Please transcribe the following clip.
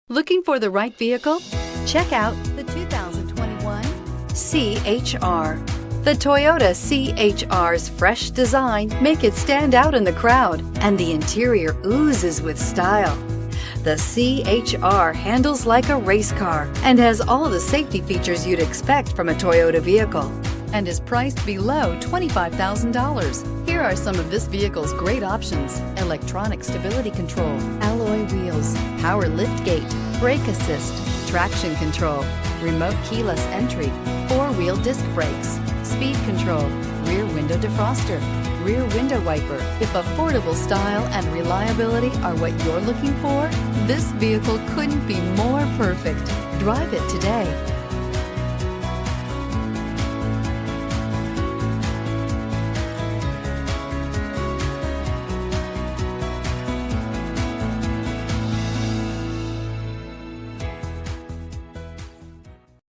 Looking for the right vehicle? Check out the 2021 C-HR. The Toyota C-HR's fresh design make it stand out in the crowd, and the interior oozes with style. The C-HR handles like a race car and has all the safety features you'd expect from a Toyota vehicle, and is priced below $25,000. Here are some of this vehicle's great options: electronic stability control, alloy wheels, power liftgate, brake assist, traction control, remote keyless entry, four-wheel disc brakes, speed control, rear window defroster, rear window wiper. If affordable style and reliability are what you're looking for, this vehicle couldn't be more perfect. Drive it today.